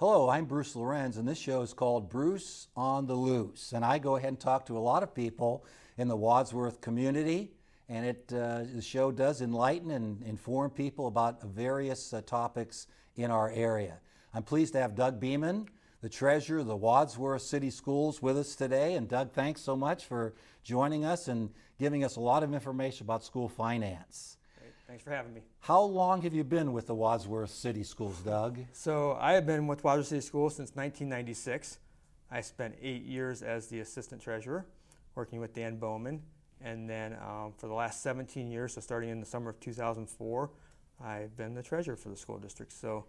Hello, I'm Bruce Lorincz, and this show is called Bruce on the Loose. And I go ahead and talk to a lot of people in the Wadsworth community, and the show does enlighten and inform people about various topics in our area. I'm pleased to have Doug Beeman, the treasurer of the Wadsworth City Schools, with us today. And Doug, thanks so much for joining us and giving us a lot of information about school finance. Great. Thanks for having me. How long have you been with the Wadsworth City Schools, Doug? So I have been with Wadsworth City Schools since 1996. I spent 8 years as the assistant treasurer, working with Dan Bowman. And then for the last 17 years, so starting in the summer of 2004, I've been the treasurer for the school district. So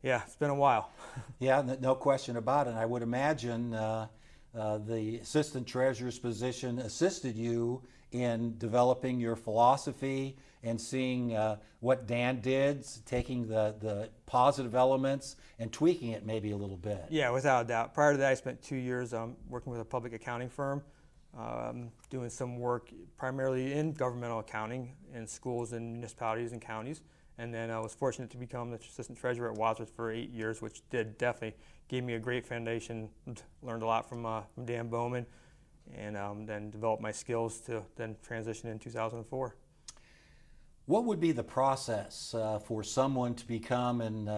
yeah, it's been a while. Yeah, no question about it. I would imagine the assistant treasurer's position assisted you in developing your philosophy and seeing what Dan did, taking the positive elements and tweaking it maybe a little bit. Yeah, without a doubt. Prior to that, I spent 2 years working with a public accounting firm, doing some work primarily in governmental accounting in schools and municipalities and counties. And then I was fortunate to become the assistant treasurer at Wadsworth for 8 years, which definitely gave me a great foundation. Learned a lot from Dan Bowman, and then developed my skills to then transition in 2004. What would be the process for someone to become, and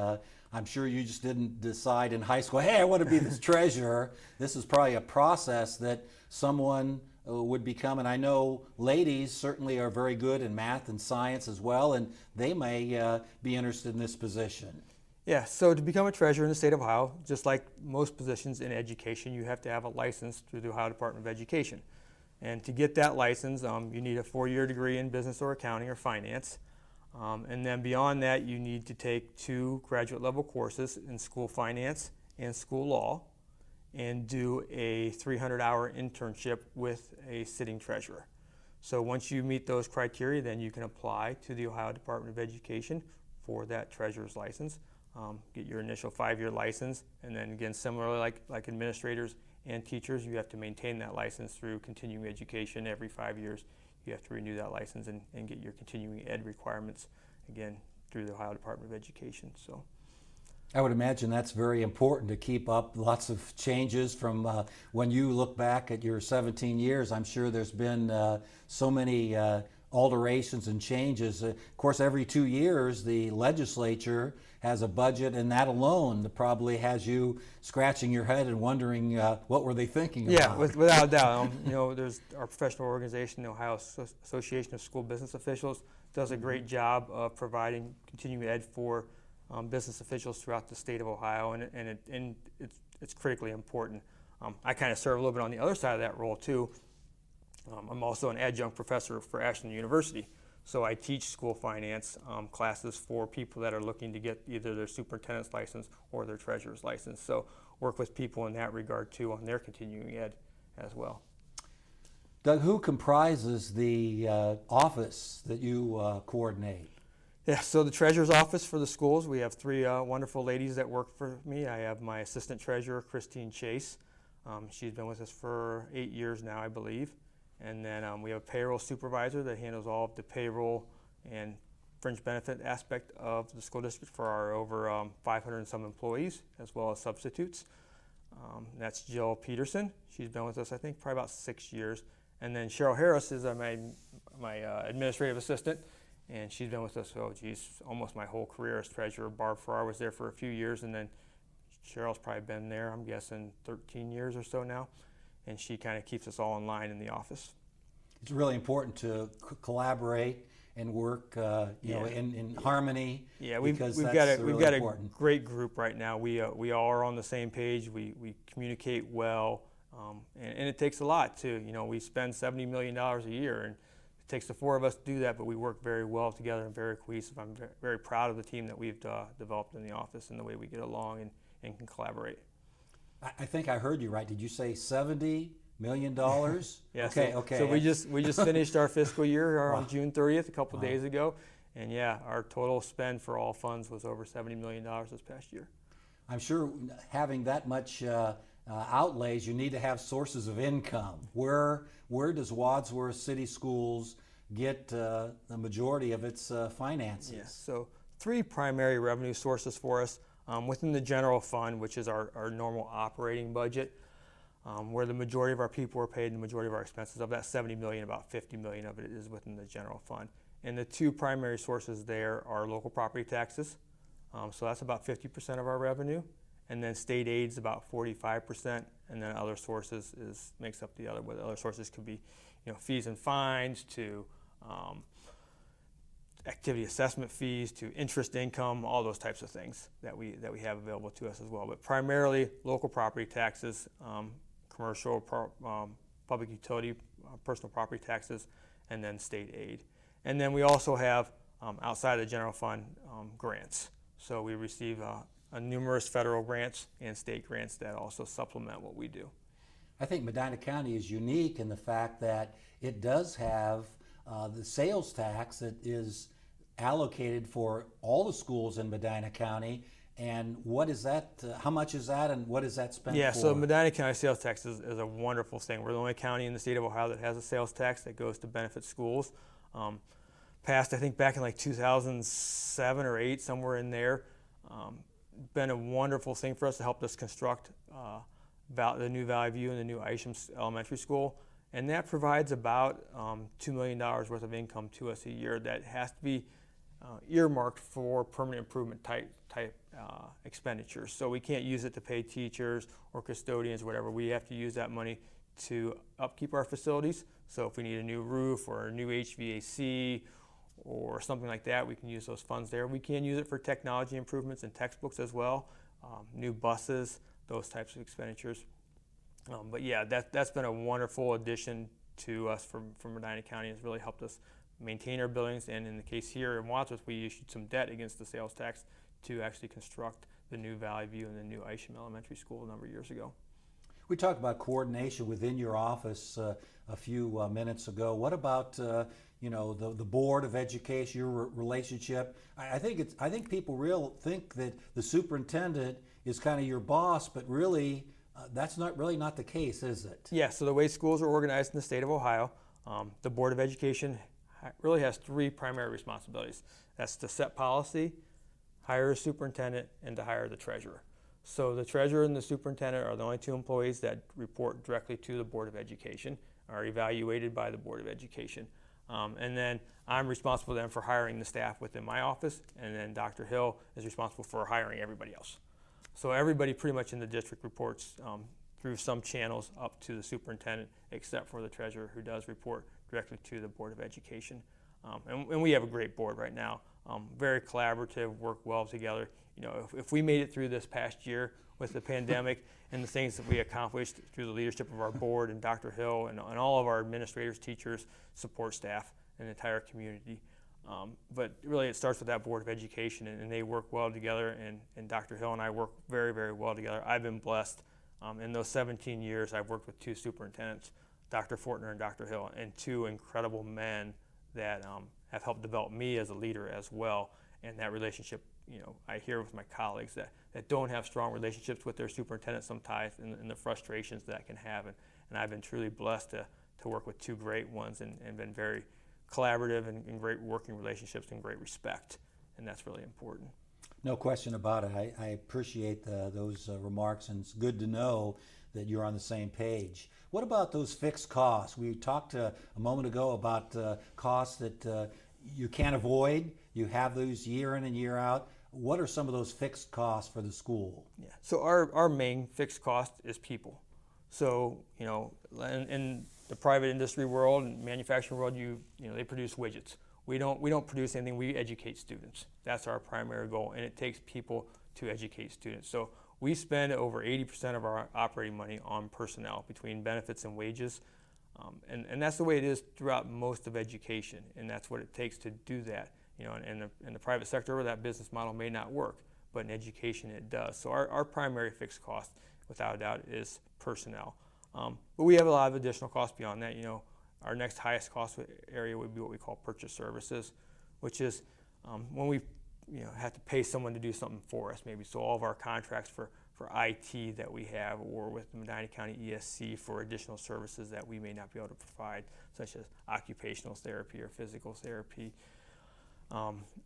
I'm sure you just didn't decide in high school, hey, I want to be this treasurer. This is probably a process that someone would become, and I know ladies certainly are very good in math and science as well, and they may be interested in this position. Yeah, so to become a treasurer in the state of Ohio, just like most positions in education, you have to have a license through the Ohio Department of Education. And to get that license, you need a 4-year degree in business or accounting or finance. And then beyond that, you need to take 2 graduate level courses in school finance and school law, and do a 300-hour internship with a sitting treasurer. So once you meet those criteria, then you can apply to the Ohio Department of Education for that treasurer's license, get your initial 5-year license, and then again, similarly like administrators and teachers, you have to maintain that license through continuing education. Every 5 years, you have to renew that license and get your continuing ed requirements, again, through the Ohio Department of Education. So I would imagine that's very important to keep up. Lots of changes from when you look back at your 17 years. I'm sure there's been so many alterations and changes. Of course, every 2 years, the legislature has a budget, and that alone probably has you scratching your head and wondering what were they thinking about. Yeah, without a doubt. There's our professional organization, the Ohio Association of School Business Officials, does a great job of providing continuing ed for business officials throughout the state of Ohio, and it's critically important. I kind of serve a little bit on the other side of that role too. I'm also an adjunct professor for Ashland University, so I teach school finance classes for people that are looking to get either their superintendent's license or their treasurer's license. So work with people in that regard too on their continuing ed as well. Doug, who comprises the office that you coordinate? Yeah, so the treasurer's office for the schools, we have 3 wonderful ladies that work for me. I have my assistant treasurer, Christine Chase. She's been with us for 8 years now, I believe. And then we have a payroll supervisor that handles all of the payroll and fringe benefit aspect of the school district for our over 500 and some employees, as well as substitutes. That's Jill Peterson. She's been with us, I think, probably about 6 years. And then Cheryl Harris is my administrative assistant. And she's been with us, almost my whole career as treasurer. Barb Farrar was there for a few years, and then Cheryl's probably been there, I'm guessing, 13 years or so now. And she kind of keeps us all in line in the office. It's really important to collaborate and work in harmony. Yeah, we've got a great group right now. We all are on the same page. We communicate well, and it takes a lot too. We spend $70 million a year, and it takes the 4 of us to do that, but we work very well together and very cohesive. I'm very proud of the team that we've developed in the office and the way we get along and can collaborate. I think I heard you right. Did you say $70 million? Yeah. Okay. So we just finished our fiscal year on June 30th, a couple days ago, and yeah, our total spend for all funds was over $70 million this past year. I'm sure having that much outlays, you need to have sources of income. Where does Wadsworth City Schools get the majority of its finances? Yeah, so 3 primary revenue sources for us. Within the general fund, which is our normal operating budget, where the majority of our people are paid and the majority of our expenses, of that 70 million, about 50 million of it is within the general fund. And the two primary sources there are local property taxes, so that's about 50% of our revenue, and then state aid's about 45%, and then other sources makes up the other. But the other sources could be, fees and fines, to activity assessment fees, to interest income, all those types of things that we have available to us as well. But primarily local property taxes, commercial, public utility, personal property taxes, and then state aid. And then we also have, outside of the general fund, grants. So we receive numerous federal grants and state grants that also supplement what we do. I think Medina County is unique in the fact that it does have the sales tax that is allocated for all the schools in Medina County. And what is that? How much is that, and what is that spent for? Yeah, so Medina County sales tax is a wonderful thing. We're the only county in the state of Ohio that has a sales tax that goes to benefit schools. Passed, I think, back in like 2007 or 8, somewhere in there. Been a wonderful thing for us to help us construct the new Valley View and the new Isham Elementary School. And that provides about $2 million worth of income to us a year that has to be earmarked for permanent improvement type expenditures. So we can't use it to pay teachers or custodians or whatever. We have to use that money to upkeep our facilities. So if we need a new roof or a new HVAC or something like that, we can use those funds there. We can use it for technology improvements and textbooks as well, new buses, those types of expenditures. But yeah, that's been a wonderful addition to us from Medina County. It's really helped us maintain our buildings, and in the case here in Wadsworth, we issued some debt against the sales tax to actually construct the new Valley View and the new Isham Elementary School a number of years ago. We talked about coordination within your office a few minutes ago. What about the Board of Education, your relationship? I think people think that the superintendent is kind of your boss, but really that's not the case, is it? Yeah. So the way schools are organized in the state of Ohio, the Board of Education really has 3 primary responsibilities. That's to set policy, hire a superintendent, and to hire the treasurer. So the treasurer and the superintendent are the only 2 employees that report directly to the Board of Education, are evaluated by the Board of Education. And then I'm responsible then for hiring the staff within my office, and then Dr. Hill is responsible for hiring everybody else. So everybody pretty much in the district reports through some channels up to the superintendent, except for the treasurer, who does report directly to the Board of Education. And we have a great board right now. Very collaborative, work well together. If we made it through this past year with the pandemic and the things that we accomplished through the leadership of our board and Dr. Hill and all of our administrators, teachers, support staff, and the entire community. But really it starts with that Board of Education, and they work well together, and Dr. Hill and I work very, very well together. I've been blessed. In those 17 years, I've worked with 2 superintendents, Dr. Fortner and Dr. Hill, and 2 incredible men that have helped develop me as a leader as well. And that relationship, I hear with my colleagues that don't have strong relationships with their superintendent sometimes, and the frustrations that can have. And I've been truly blessed to work with 2 great ones and been very collaborative and great working relationships and great respect. And that's really important. No question about it. I appreciate those remarks, and it's good to know that you're on the same page. What about those fixed costs? We talked a moment ago about costs that you can't avoid. You have those year in and year out. What are some of those fixed costs for the school? Yeah. So our main fixed cost is people. So in the private industry world and manufacturing world, they produce widgets. We don't produce anything. We educate students. That's our primary goal, and it takes people to educate students. So we spend over 80% of our operating money on personnel, between benefits and wages, and that's the way it is throughout most of education, and that's what it takes to do that. In the private sector, that business model may not work, but in education it does. So our primary fixed cost, without a doubt, is personnel. But we have a lot of additional costs beyond that. Our next highest cost area would be what we call purchase services, which is when we have to pay someone to do something for us, maybe. So all of our contracts for IT that we have, or with the Medina County ESC for additional services that we may not be able to provide, such as occupational therapy or physical therapy.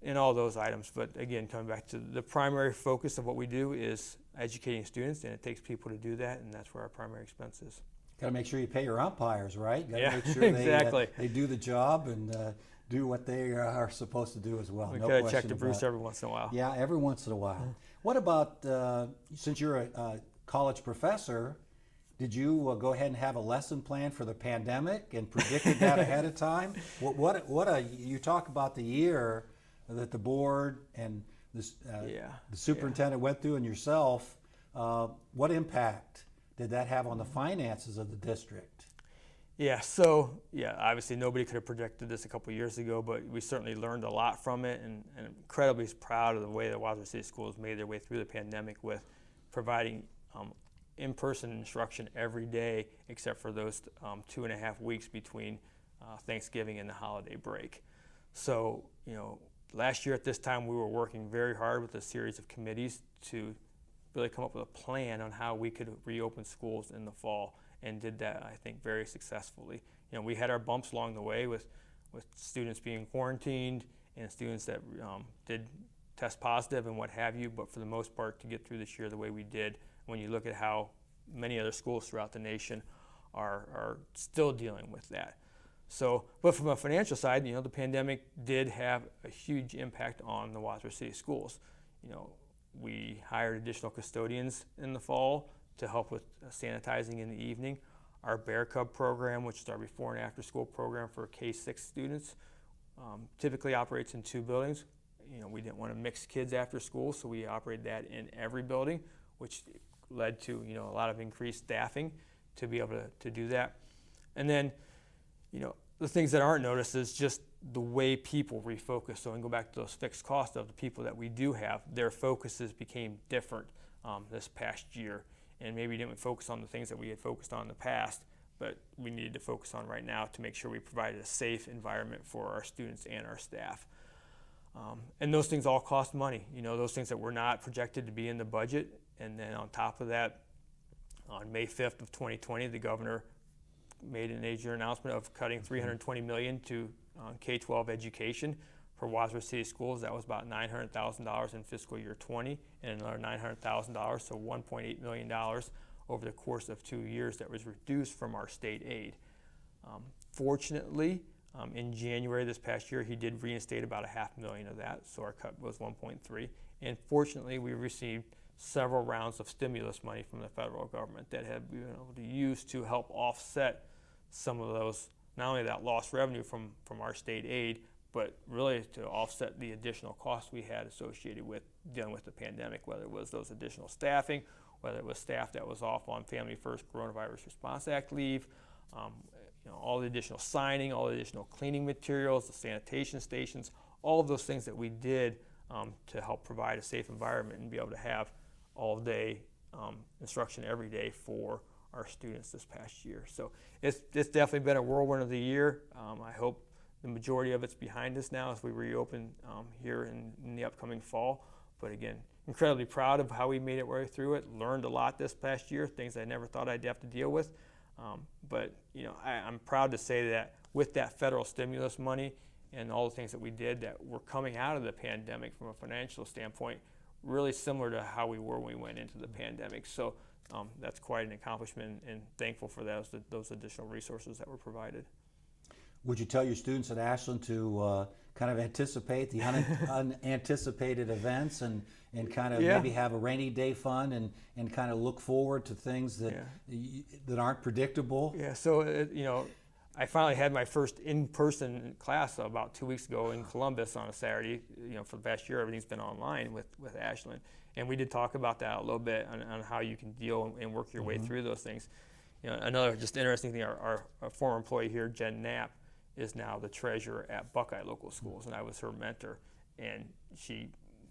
in all those items. But again, coming back to the primary focus of what we do is educating students, and it takes people to do that, and that's where our primary expense is. Got to make sure you pay your umpires, right? Got to Yeah, make sure exactly. they do the job and do what they are supposed to do as well. We No gotta question check the about Bruce it. every once in a while. Yeah, every once in a while. What about, since you're a college professor, did you go ahead and have a lesson plan for the pandemic and predicted that ahead of time? You talk about the year that the board and the superintendent went through and yourself. What impact did that have on the finances of the district? Yeah, so obviously nobody could have predicted this a couple of years ago, but we certainly learned a lot from it, and incredibly proud of the way that Wadsworth City Schools made their way through the pandemic with providing in-person instruction every day, except for those 2.5 weeks between Thanksgiving and the holiday break. So, last year at this time we were working very hard with a series of committees to really come up with a plan on how we could reopen schools in the fall, and did that, I think, very successfully. We had our bumps along the way with students being quarantined and students that did test positive and what have you, but for the most part, to get through this year the way we did, when you look at how many other schools throughout the nation are still dealing with that. So, but from a financial side, the pandemic did have a huge impact on the Wadsworth City Schools. We hired additional custodians in the fall to help with sanitizing in the evening. Our Bear Cub program, which is our before and after school program for K-6 students, typically operates in 2 buildings. We didn't want to mix kids after school, so we operated that in every building, which led to a lot of increased staffing to be able to do that. And then the things that aren't noticed is just the way people refocus. So, and go back to those fixed costs of the people that we do have, their focuses became different this past year, and maybe didn't focus on the things that we had focused on in the past, but we needed to focus on right now to make sure we provided a safe environment for our students and our staff. And those things all cost money, those things that were not projected to be in the budget. And then on top of that, on May 5th of 2020, the governor made a major announcement of cutting $320 million to K-12 education for Wadsworth City Schools. That was about $900,000 in fiscal year 20, and another $900,000, so $1.8 million over the course of 2 years that was reduced from our state aid. Fortunately, in January this past year, he did reinstate about $500,000 of that, so our cut was 1.3. And fortunately, we received several rounds of stimulus money from the federal government that have been able to use to help offset some of those, not only that lost revenue from our state aid, but really to offset the additional costs we had associated with dealing with the pandemic, whether it was those additional staffing, whether it was staff that was off on Family First Coronavirus Response Act leave, all the additional signing, all the additional cleaning materials, the sanitation stations, all of those things that we did to help provide a safe environment and be able to have all-day instruction every day for our students this past year. So it's definitely been a whirlwind of the year. I hope the majority of it's behind us now as we reopen here in the upcoming fall. But again, incredibly proud of how we made it way through it. Learned a lot this past year, things I never thought I'd have to deal with. But I'm proud to say that with that federal stimulus money and all the things that we did, that we're coming out of the pandemic from a financial standpoint really similar to how we were when we went into the pandemic. So that's quite an accomplishment, and thankful for those additional resources that were provided. Would you tell your students at Ashland to kind of anticipate the unanticipated events and kind of maybe have a rainy day fun and kind of look forward to things that aren't predictable? Yeah, so I finally had my first in-person class about 2 weeks ago in Columbus on a Saturday. For the past year, everything's been online with Ashland. And we did talk about that a little bit on how you can deal and work your way through those things. Another just interesting thing, our former employee here, Jen Knapp, is now the treasurer at Buckeye Local Schools, and I was her mentor. And she,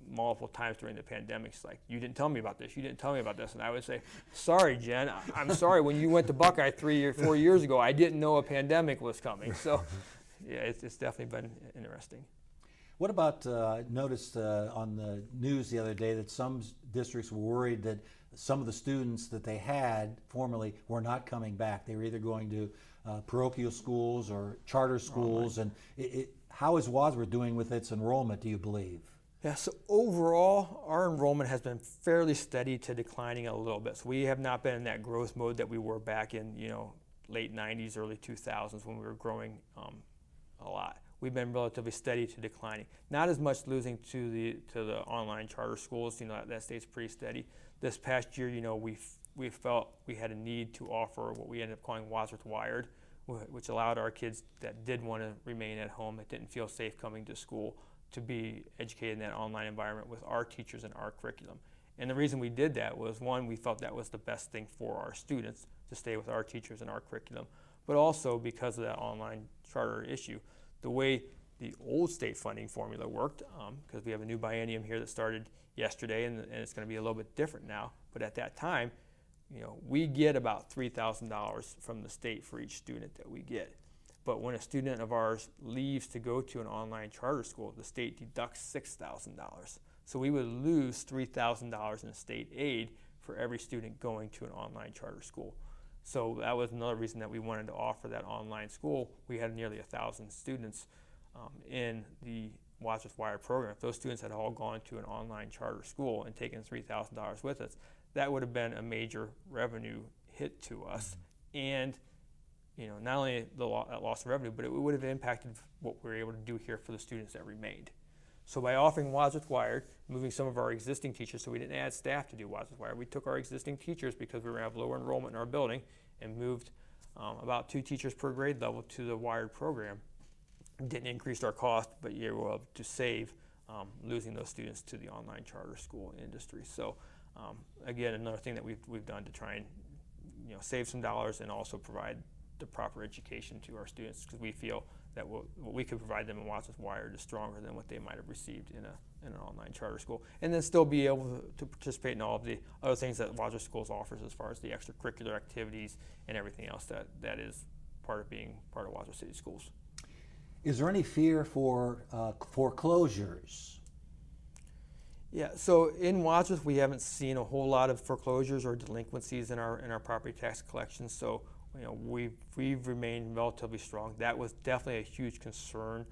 multiple times during the pandemic, she's like, "You didn't tell me about this, you didn't tell me about this." And I would say, "Sorry, Jen, I'm sorry, when you went to Buckeye 3 or 4 years ago, I didn't know a pandemic was coming." So yeah, it's definitely been interesting. What about, noticed on the news the other day that some districts were worried that some of the students that they had formerly were not coming back. They were either going to parochial schools or charter schools. And how is Wadsworth doing with its enrollment, do you believe? Yeah, so overall, our enrollment has been fairly steady to declining a little bit. So we have not been in that growth mode that we were back in, late 90s, early 2000s when we were growing a lot. We've been relatively steady to declining. Not as much losing to the online charter schools. That stays pretty steady. This past year, we felt we had a need to offer what we ended up calling Wadsworth Wired, which allowed our kids that did want to remain at home, that didn't feel safe coming to school, to be educated in that online environment with our teachers and our curriculum. And the reason we did that was, one, we felt that was the best thing for our students to stay with our teachers and our curriculum, but also because of that online charter issue. The way the old state funding formula worked, because we have a new biennium here that started yesterday, and it's going to be a little bit different now, but at that time, we get about $3,000 from the state for each student that we get. But when a student of ours leaves to go to an online charter school, the state deducts $6,000. So we would lose $3,000 in state aid for every student going to an online charter school. So that was another reason that we wanted to offer that online school. We had nearly 1,000 students in the Wadsworth Wired program. If those students had all gone to an online charter school and taken $3,000 with us, that would have been a major revenue hit to us. And not only that loss of revenue, but it would have impacted what we were able to do here for the students that remained. So by offering Wadsworth Wired, moving some of our existing teachers, so we didn't add staff to do Wadsworth Wired, we took our existing teachers because we were going to have lower enrollment in our building and moved about 2 teachers per grade level to the Wired program. Didn't increase our cost, but you were able to save losing those students to the online charter school industry. So again, another thing that we've done to try and save some dollars and also provide the proper education to our students, because we feel that what we could provide them in Wadsworth Wired is stronger than what they might have received in an online charter school, and then still be able to participate in all of the other things that Wadsworth Schools offers as far as the extracurricular activities and everything else that is part of being part of Wadsworth City Schools. Is there any fear for foreclosures? Yeah, so in Wadsworth we haven't seen a whole lot of foreclosures or delinquencies in our property tax collections. So we've remained relatively strong. That was definitely a huge concern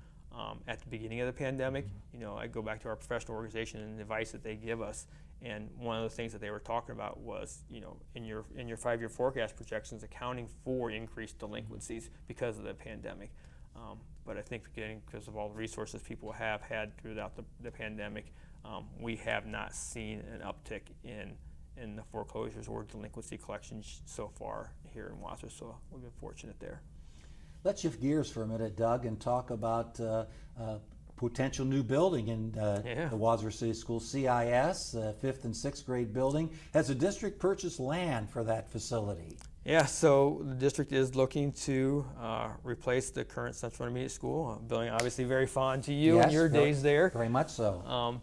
at the beginning of the pandemic. I go back to our professional organization and the advice that they give us, and one of the things that they were talking about was, in your 5-year forecast projections, accounting for increased delinquencies because of the pandemic. But I think, again, because of all the resources people have had throughout the pandemic, we have not seen an uptick in the foreclosures or delinquency collections so far here in Wadsworth, so we've been fortunate there. Let's shift gears for a minute, Doug, and talk about potential new building in the Wadsworth City Schools. CIS, 5th and 6th grade building. Has the district purchased land for that facility? Yeah, so the district is looking to replace the current Central Intermediate School building. Obviously very fond to you and your days there. Very much so.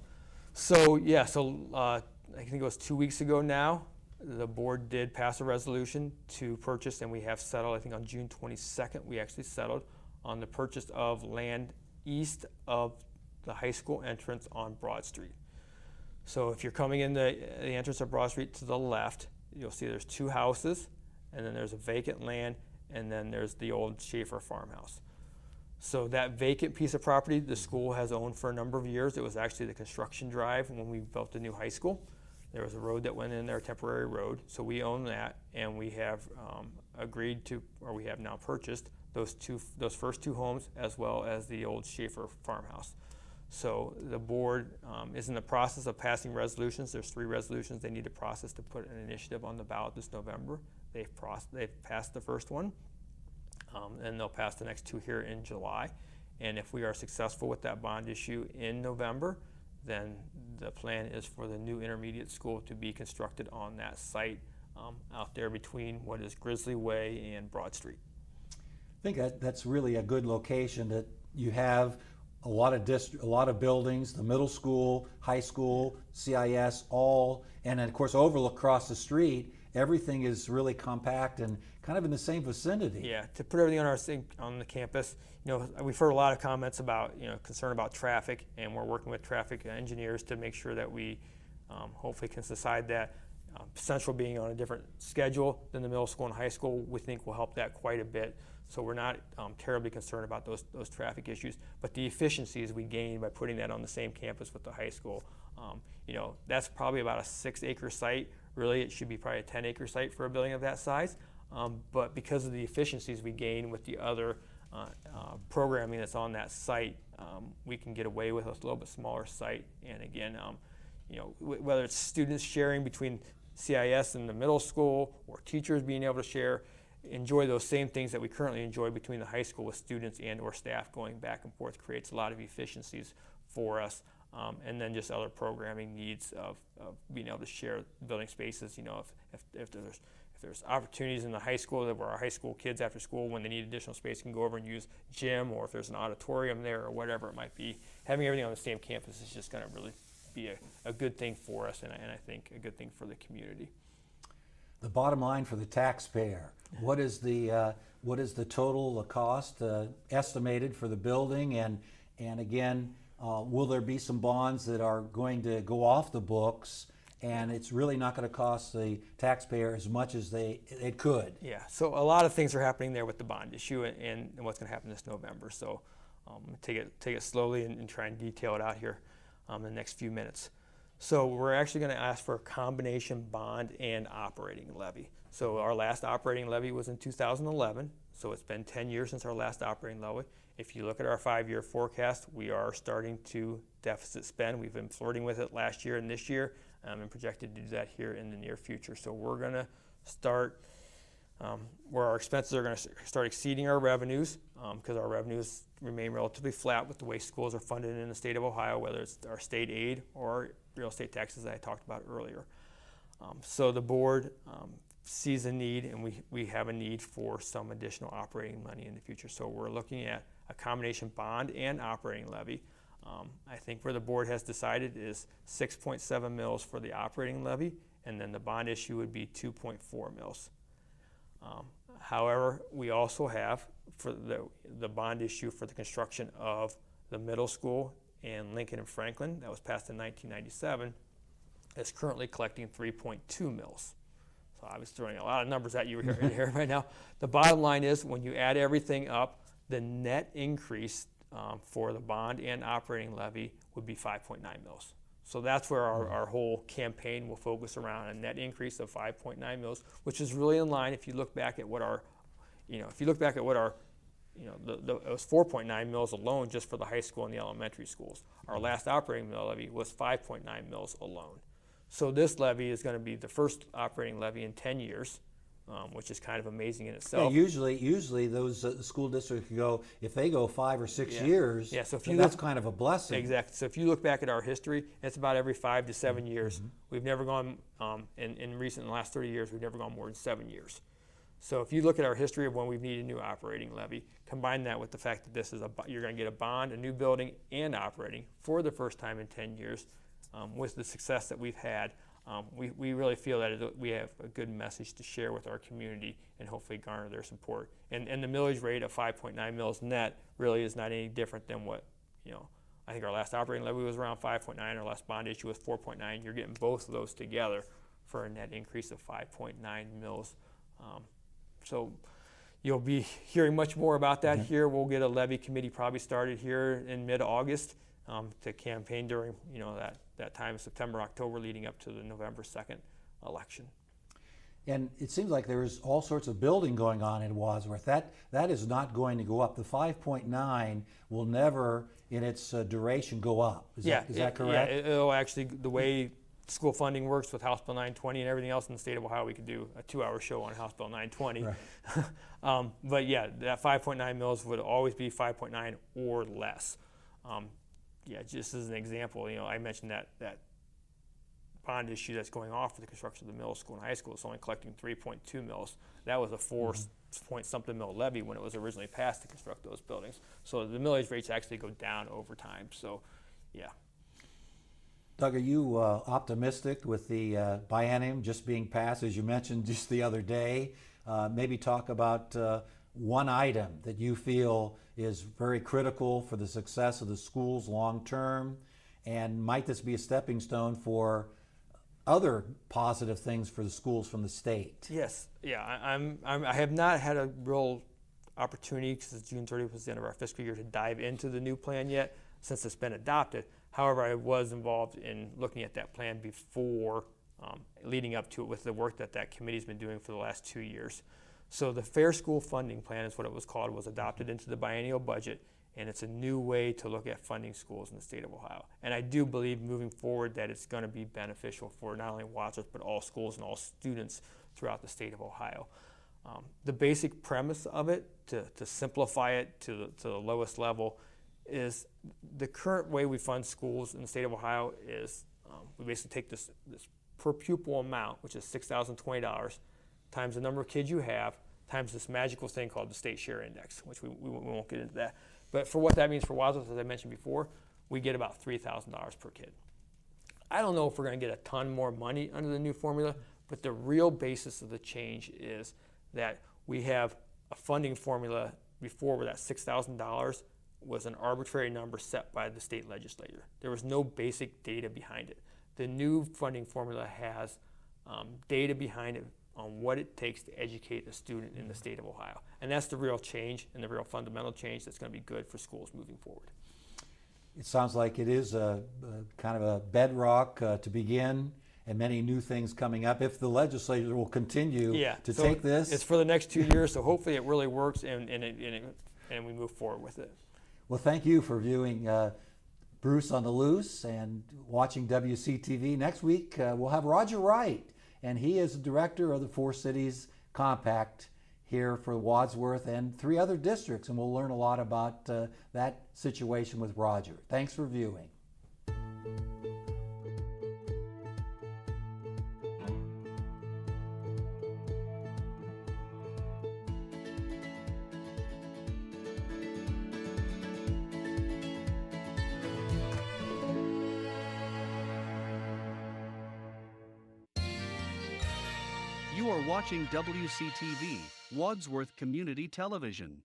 I think it was 2 weeks ago now, the board did pass a resolution to purchase, and we have settled, I think on June 22nd, we actually settled on the purchase of land east of the high school entrance on Broad Street. So if you're coming in the entrance of Broad Street to the left, you'll see there's 2 houses, and then there's a vacant land, and then there's the old Schaefer farmhouse. So that vacant piece of property the school has owned for a number of years. It was actually the construction drive when we built the new high school. There was a road that went in there, a temporary road, so we own that, and we have agreed to, or we have now purchased those first 2 homes, as well as the old Schaefer farmhouse. So the board is in the process of passing resolutions. There's 3 resolutions they need to process to put an initiative on the ballot this November. They've passed the first one, and they'll pass the next 2 here in July. And if we are successful with that bond issue in November, then the plan is for the new intermediate school to be constructed on that site out there between what is Grizzly Way and Broad Street. I think that's really a good location, that you have a lot of buildings, the middle school, high school, CIS, all, and then of course overlook across the street. Everything is really compact and kind of in the same vicinity. Yeah, to put everything on the campus, we've heard a lot of comments about, concern about traffic, and we're working with traffic engineers to make sure that we hopefully can decide that. Central being on a different schedule than the middle school and high school, we think will help that quite a bit. So we're not terribly concerned about those traffic issues, but the efficiencies we gain by putting that on the same campus with the high school, that's probably about a 6-acre site. Really, it should be probably a 10-acre site for a building of that size. But because of the efficiencies we gain with the other programming that's on that site, we can get away with a little bit smaller site. And again, whether it's students sharing between CIS and the middle school, or teachers being able to share, enjoy those same things that we currently enjoy between the high school with students and or staff going back and forth, creates a lot of efficiencies for us. And then just other programming needs of being able to share building spaces. If there's opportunities in the high school where our high school kids after school, when they need additional space, can go over and use gym, or if there's an auditorium there or whatever it might be, having everything on the same campus is just going to really be a good thing for us, and I think a good thing for the community. The bottom line for the taxpayer, what is the total cost estimated for the building, and again, will there be some bonds that are going to go off the books, and it's really not going to cost the taxpayer as much as it could? Yeah, so a lot of things are happening there with the bond issue and what's going to happen this November. So take it slowly and try and detail it out here in the next few minutes. So we're actually going to ask for a combination bond and operating levy. So our last operating levy was in 2011, so it's been 10 years since our last operating levy. If you look at our 5-year forecast, we are starting to deficit spend. We've been flirting with it last year and this year, and projected to do that here in the near future. So we're going to start where our expenses are going to start exceeding our revenues, because our revenues remain relatively flat with the way schools are funded in the state of Ohio, whether it's our state aid or real estate taxes that I talked about earlier. So the board sees a need, and we have a need for some additional operating money in the future. So we're looking at a combination bond and operating levy. I think where the board has decided is 6.7 mils for the operating levy, and then the bond issue would be 2.4 mils. However, we also have for the bond issue for the construction of the middle school in Lincoln and Franklin that was passed in 1997 is currently collecting 3.2 mils. So I was throwing a lot of numbers at you here right now. The bottom line is, when you add everything up, the net increase for the bond and operating levy would be 5.9 mils. So that's where our whole campaign will focus around, a net increase of 5.9 mils, which is really in line. If you look back at what it was 4.9 mils alone just for the high school and the elementary schools. Our last operating levy was 5.9 mils alone. So this levy is going to be the first operating levy in 10 years, which is kind of amazing in itself. Yeah, usually those school districts go, if they go 5 or 6 years, so that's kind of a blessing. Exactly. So if you look back at our history, it's about every 5 to 7 years. We've never gone, in the last 30 years, we've never gone more than 7 years. So if you look at our history of when we've needed a new operating levy, combine that with the fact that this is you're going to get a bond, a new building, and operating for the first time in 10 years, with the success that we've had, we really feel that we have a good message to share with our community and hopefully garner their support. And the millage rate of 5.9 mils net really is not any different than what, I think our last operating levy was around 5.9, our last bond issue was 4.9. You're getting both of those together for a net increase of 5.9 mils. So you'll be hearing much more about that here. We'll get a levy committee probably started here in mid-August to campaign during that time, September, October, leading up to the November 2nd election. And it seems like there's all sorts of building going on in Wadsworth. That is not going to go up. The 5.9 will never, in its duration, go up. Is that correct? Yeah, it'll actually, the way school funding works with House Bill 920 and everything else in the state of Ohio, we could do a 2-hour show on House Bill 920. Right. But yeah, that 5.9 mils would always be 5.9 or less. Just as an example, I mentioned that bond issue that's going off for the construction of the middle school and high school is only collecting 3.2 mils. That was a 4-point-something mil levy when it was originally passed to construct those buildings. So the millage rates actually go down over time. So, yeah. Doug, are you optimistic with the biennium just being passed, as you mentioned just the other day? Maybe talk about one item that you feel is very critical for the success of the schools long term, and might this be a stepping stone for other positive things for the schools from the state. Yes, yeah, I have not had a real opportunity, because June 30th was the end of our fiscal year, to dive into the new plan yet, since it's been adopted. However, I was involved in looking at that plan before, leading up to it, with the work that committee's been doing for the last 2 years. So the Fair School Funding Plan is what it was called, was adopted into the biennial budget, and it's a new way to look at funding schools in the state of Ohio. And I do believe moving forward that it's going to be beneficial for not only Wadsworth, but all schools and all students throughout the state of Ohio. The basic premise of it, to simplify it to the lowest level, is the current way we fund schools in the state of Ohio is we basically take this per pupil amount, which is $6,020, times the number of kids you have, times this magical thing called the state share index, which we won't get into that. But for what that means for Wadsworth, as I mentioned before, we get about $3,000 per kid. I don't know if we're going to get a ton more money under the new formula, but the real basis of the change is that we have a funding formula before where that $6,000 was an arbitrary number set by the state legislature. There was no basic data behind it. The new funding formula has data behind it on what it takes to educate a student in the state of Ohio. And that's the real change and the real fundamental change that's going to be good for schools moving forward. It sounds like it is a kind of a bedrock to begin, and many new things coming up if the legislature will continue to take this. It's for the next 2 years, so hopefully it really works and we move forward with it. Well, thank you for viewing Bruce on the Loose and watching WCTV. Next week we'll have Roger Wright, and he is the director of the Four Cities Compact here for Wadsworth and 3 other districts, and we'll learn a lot about that situation with Roger. Thanks for viewing. You are watching WCTV, Wadsworth Community Television.